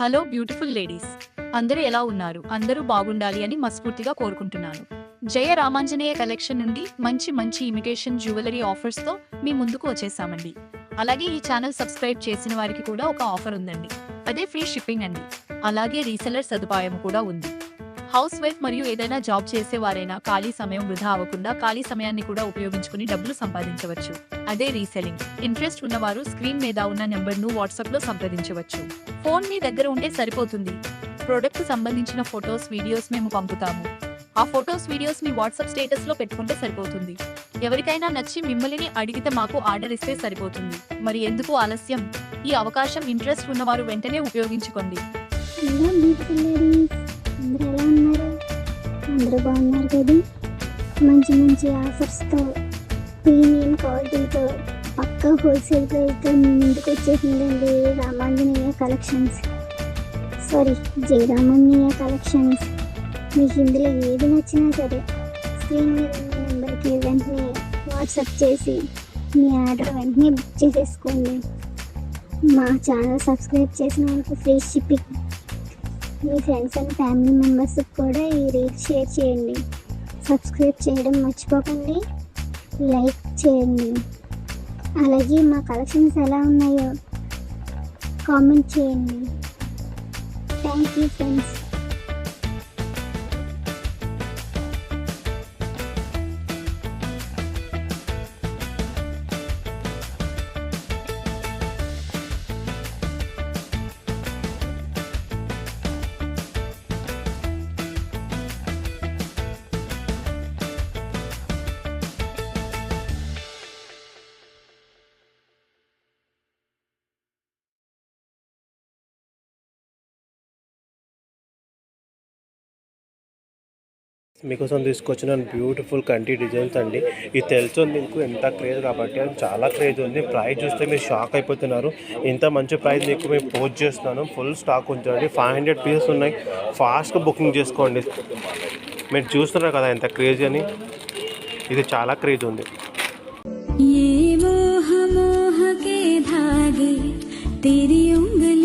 Hello beautiful ladies, అందరూ ఎలా ఉన్నారు? అందరూ బాగుండాలి అని మనస్ఫూర్తిగా కోరుకుంటున్నాను. జయ రామాంజనేయ కలెక్షన్ నుండి మంచి మంచి ఇమిటేషన్ జ్యువెలరీ ఆఫర్స్ తో మీ ముందుకు వచ్చేసామండి. అలాగే ఈ ఛానల్ సబ్స్క్రైబ్ చేసిన వారికి కూడా ఒక ఆఫర్ ఉందండి. అదే ఫ్రీ షిప్పింగ్ అండి. అలాగే రీసెలర్ సదుపాయం కూడా ఉంది. హౌస్ వైఫ్ మరియు ఏదైనా జాబ్ చేసేవారైనా ఖాళీ సమయం వృధా అవ్వకుండా ఖాళీ సమయాన్ని కూడా ఉపయోగించుకుని డబ్బులు సంపాదించవచ్చు. అదే రీసెలింగ్. ఇంట్రెస్ట్ ఉన్నవారు స్క్రీన్ మీద ఉన్న నెంబర్ను వాట్సాప్ లో సంప్రదించవచ్చు. ఫోన్ మీ దగ్గర ఉంటే సరిపోతుంది. ప్రొడక్ట్ సంబంధించిన ఫొటోస్ వీడియోస్ మేము పంపుతాము. ఆ ఫొటోస్ వీడియోస్ మీ వాట్సాప్ స్టేటస్ లో పెట్టుకుంటే సరిపోతుంది. ఎవరికైనా నచ్చి మిమ్మల్ని అడిగితే మాకు ఆర్డర్ ఇస్తే సరిపోతుంది. మరి ఎందుకు ఆలస్యం? ఈ అవకాశం ఇంట్రెస్ట్ ఉన్నవారు వెంటనే ఉపయోగించుకోండి. హలో బ్యూటిఫుల్ లేడీస్, అందరూ ఎలా ఉన్నారు? అందరూ బాగున్నారు కదా? మంచి మంచి ఆఫర్స్తో ప్రీమియం క్వాలిటీతో పక్కా హోల్సేల్ ప్రైస్తో మీ ముందుకు వచ్చేసిందండి రామాంజనేయ కలెక్షన్స్. జై రామాంజనేయ కలెక్షన్స్. మీకు ఇందులో ఏది నచ్చినా సరే స్క్రీన్ మీద ఉన్న నెంబర్కి వెంటనే వాట్సాప్ చేసి మీ ఆర్డర్ వెంటనే బుక్ చేసేసుకోండి. మా ఛానల్ సబ్స్క్రైబ్ చేసిన వాళ్ళకి free shipping. Me friends and family మెంబర్స్కి కూడా ఈ రీల్ షేర్ చేయండి. సబ్స్క్రైబ్ చేయడం మర్చిపోకండి, లైక్ చేయండి. అలాగే మా కలెక్షన్స్ ఎలా ఉన్నాయో కామెంట్ చేయండి. Thank you friends. మీకోసం తీసుకొచ్చిన బ్యూటిఫుల్ కంటి డిజైన్స్ అండి. ఇది తెలుస్తుంది మీకు ఎంత క్రేజ్ కాబట్టి, అది చాలా క్రేజ్ ఉంది. ప్రైస్ చూస్తే మీరు షాక్ అయిపోతున్నారు. ఇంత మంచి ప్రైస్ మీకు మేము పోస్ట్ చేస్తున్నాను. ఫుల్ స్టాక్ ఉంచండి. 500 పీసెస్ ఉన్నాయి. ఫాస్ట్గా బుకింగ్ చేసుకోండి. మీరు చూస్తున్నారు కదా ఎంత క్రేజ్ అని. ఇది చాలా క్రేజ్ ఉంది. ये मोह मोह के धागे तेरी उंगली